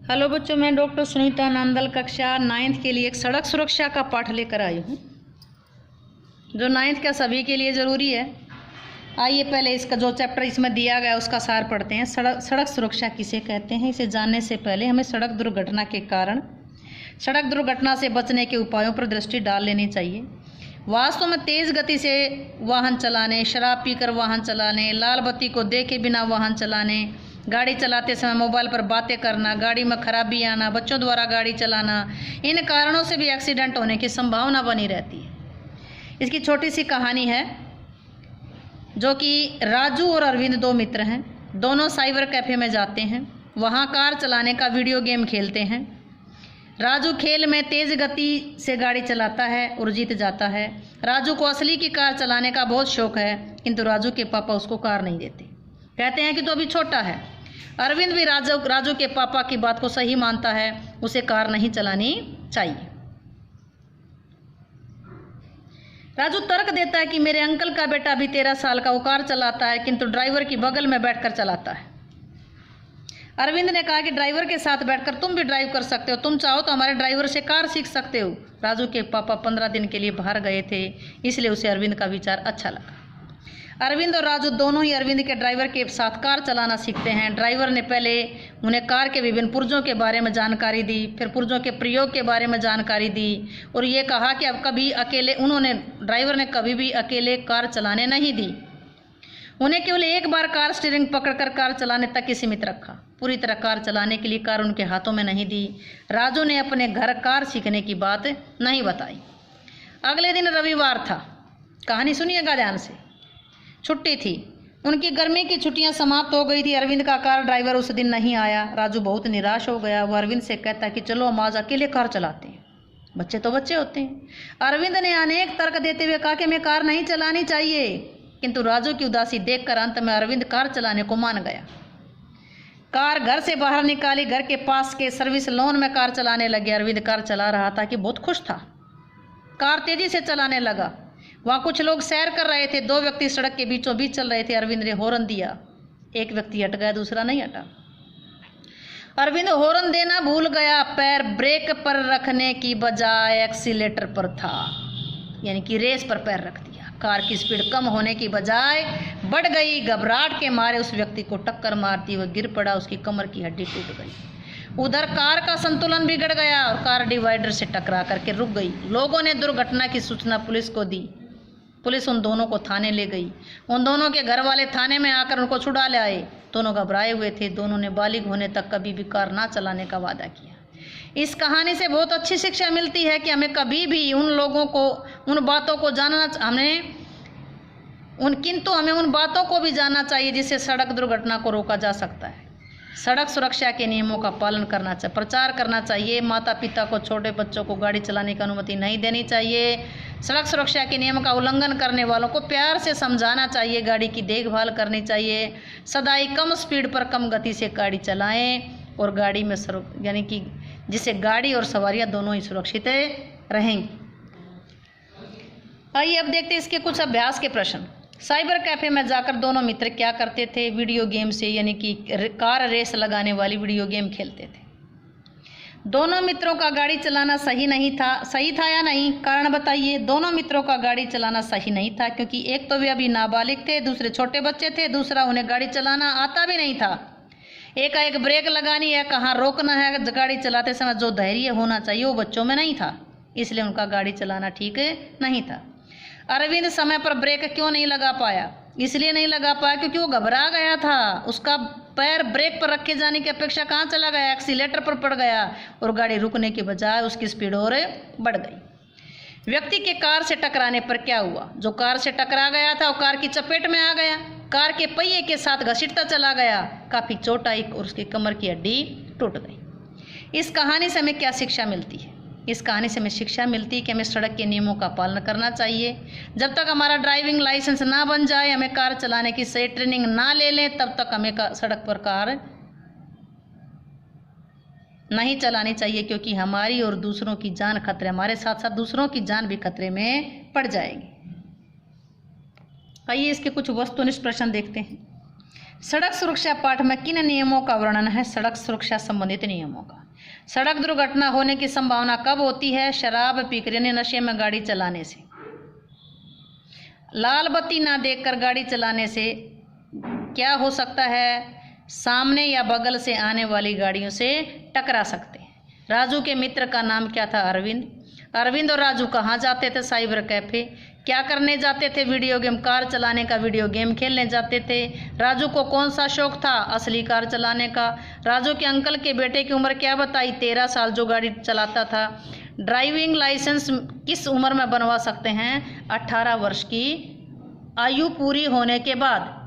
Hello बच्चों, मैं doctor Sunita Nandal कक्षा 9th के लिए एक सड़क सुरक्षा का पाठ लेकर आई हूँ जो 9th का सभी के लिए ज़रूरी है। आइए पहले इसका जो चैप्टर इसमें दिया गया उसका सार पढ़ते हैं। सड़क सुरक्षा किसे कहते हैं, इसे जानने से पहले हमें सड़क दुर्घटना के कारण, सड़क दुर्घटना से बचने के उपायों पर दृष्टि डाल लेनी चाहिए। वास्तव में तेज़ गति से वाहन चलाने, शराब पीकर वाहन चलाने, लाल बत्ती को देखे बिना वाहन चलाने, गाड़ी चलाते समय मोबाइल पर बातें करना, गाड़ी में खराबी आना, बच्चों द्वारा गाड़ी चलाना, इन कारणों से भी एक्सीडेंट होने की संभावना बनी रहती है। इसकी छोटी सी कहानी है जो कि राजू और अरविंद दो मित्र हैं। दोनों साइबर कैफ़े में जाते हैं, वहाँ कार चलाने का वीडियो गेम खेलते हैं। राजू खेल में तेज़ गति से गाड़ी चलाता है और जीत जाता है। राजू को असली की कार चलाने का बहुत शौक है, किंतु राजू के पापा उसको कार नहीं देते, कहते हैं कि तो अभी छोटा है। अरविंद भी राजू के पापा की बात को सही मानता है, उसे कार नहीं चलानी चाहिए। राजू तर्क देता है कि मेरे अंकल का बेटा अभी 13 साल का, वो कार चलाता है, किंतु ड्राइवर की बगल में बैठकर चलाता है। अरविंद ने कहा कि ड्राइवर के साथ बैठकर तुम भी ड्राइव कर सकते हो, तुम चाहो तो हमारे ड्राइवर से कार सीख सकते हो। राजू के पापा 15 दिन के लिए बाहर गए थे, इसलिए उसे अरविंद का विचार अच्छा लगा। अरविंद और राजू दोनों ही अरविंद के ड्राइवर के साथ कार चलाना सीखते हैं। ड्राइवर ने पहले उन्हें कार के विभिन्न पुर्जों के बारे में जानकारी दी, फिर पुर्जों के प्रयोग के बारे में जानकारी दी और ये कहा कि अब कभी अकेले ड्राइवर ने कभी भी अकेले कार चलाने नहीं दी। उन्हें केवल एक बार कार स्टीयरिंग पकड़कर कार चलाने तक ही सीमित रखा। पूरी तरह कार चलाने के लिए कार उनके हाथों में नहीं दी। राजू ने अपने घर कार सीखने की बात नहीं बताई। अगले दिन रविवार था। कहानी सुनिएगा ध्यान से। छुट्टी थी, उनकी गर्मी की छुट्टियां समाप्त हो गई थी। अरविंद का कार ड्राइवर उस दिन नहीं आया। राजू बहुत निराश हो गया। वो अरविंद से कहता कि चलो हम आज अकेले कार चलाते हैं, बच्चे तो बच्चे होते हैं। अरविंद ने अनेक तर्क देते हुए कहा कि मैं कार नहीं चलानी चाहिए, किंतु राजू की उदासी देखकर अंत में अरविंद कार चलाने को मान गया। कार घर से बाहर निकाली, घर के पास के सर्विस लॉन में कार चलाने लगे। अरविंद कार चला रहा था कि बहुत खुश था। कार तेजी से चलाने लगा। वहाँ कुछ लोग सैर कर रहे थे। 2 व्यक्ति सड़क के बीचों बीच चल रहे थे। अरविंद ने हॉर्न दिया, एक व्यक्ति हट गया, दूसरा नहीं हटा। अरविंद हॉर्न देना भूल गया, पैर ब्रेक पर रखने की बजाय एक्सीलेटर पर था, यानी कि रेस पर पैर रख दिया। कार की स्पीड कम होने की बजाय बढ़ गई। घबराहट के मारे उस व्यक्ति को टक्कर मारती वह गिर पड़ा, उसकी कमर की हड्डी टूट गई। उधर कार का संतुलन बिगड़ गया और कार डिवाइडर से टकरा करके रुक गई। लोगों ने दुर्घटना की सूचना पुलिस को दी। पुलिस उन दोनों को थाने ले गई। उन दोनों के घर वाले थाने में आकर उनको छुड़ा ले आए। दोनों घबराए हुए थे। दोनों ने बालिग होने तक कभी भी कार ना चलाने का वादा किया। इस कहानी से बहुत अच्छी शिक्षा मिलती है कि हमें कभी भी उन लोगों को, उन बातों को जानना, किंतु हमें उन बातों को भी जानना चाहिए जिससे सड़क दुर्घटना को रोका जा सकता है। सड़क सुरक्षा के नियमों का पालन करना चाहिए, प्रचार करना चाहिए। माता पिता को छोटे बच्चों को गाड़ी चलाने की अनुमति नहीं देनी चाहिए। सड़क सुरक्षा के नियम का उल्लंघन करने वालों को प्यार से समझाना चाहिए। गाड़ी की देखभाल करनी चाहिए। सदाई कम स्पीड पर कम गति से गाड़ी चलाएं और गाड़ी में यानी कि जिससे गाड़ी और सवारियां दोनों ही सुरक्षित रहेंगी। आइए अब देखते हैं इसके कुछ अभ्यास के प्रश्न। साइबर कैफ़े में जाकर दोनों मित्र क्या करते थे? वीडियो गेम से, यानी कि कार रेस लगाने वाली वीडियो गेम खेलते थे। दोनों मित्रों का गाड़ी चलाना सही था या नहीं? कारण बताइए। दोनों मित्रों का गाड़ी चलाना सही नहीं था क्योंकि एक तो वे अभी नाबालिग थे, दूसरे छोटे बच्चे थे, दूसरा उन्हें गाड़ी चलाना आता भी नहीं था। एकाएक ब्रेक लगानी है, कहाँ रोकना है, गाड़ी चलाते समय जो धैर्य होना चाहिए वो बच्चों में नहीं था, इसलिए उनका गाड़ी चलाना ठीक नहीं था। अरविंद समय पर ब्रेक क्यों नहीं लगा पाया? इसलिए नहीं लगा पाया क्योंकि वो घबरा गया था। उसका पैर ब्रेक पर रखे जाने की अपेक्षा कहाँ चला गया? एक्सीलेटर पर पड़ गया और गाड़ी रुकने के बजाय उसकी स्पीड और बढ़ गई। व्यक्ति के कार से टकराने पर क्या हुआ? जो कार से टकरा गया था वो कार की चपेट में आ गया, कार के पहिए के साथ घसीटता चला गया, काफ़ी चोट आई और उसकी कमर की हड्डी टूट गई। इस कहानी से हमें क्या शिक्षा मिलती है? इस कहानी से हमें शिक्षा मिलती है कि हमें सड़क के नियमों का पालन करना चाहिए। जब तक हमारा ड्राइविंग लाइसेंस ना बन जाए, हमें कार चलाने की सही ट्रेनिंग ना ले लें, तब तक हमें सड़क पर कार नहीं चलानी चाहिए, क्योंकि हमारी और दूसरों की जान खतरे, हमारे साथ साथ दूसरों की जान भी खतरे में पड़ जाएगी। आइए इसके कुछ वस्तुनिष्ठ प्रश्न देखते हैं। सड़क सुरक्षा पाठ में किन नियमों का वर्णन है? सड़क सुरक्षा संबंधित नियमों का। सड़क दुर्घटना होने की संभावना कब होती है? शराब पीकर यानी नशे में गाड़ी चलाने से। लाल बत्ती ना देखकर गाड़ी चलाने से क्या हो सकता है? सामने या बगल से आने वाली गाड़ियों से टकरा सकते हैं। राजू के मित्र का नाम क्या था? अरविंद। अरविंद और राजू कहाँ जाते थे? Cyber cafe. क्या करने जाते थे? Video game. कार चलाने का, वीडियो गेम खेलने जाते थे। राजू को कौन सा शौक था? असली कार चलाने का। राजू के अंकल के बेटे की उम्र क्या बताई? 13 साल, जो गाड़ी चलाता था। ड्राइविंग लाइसेंस किस उम्र में बनवा सकते हैं? 18 वर्ष की आयु पूरी होने के बाद।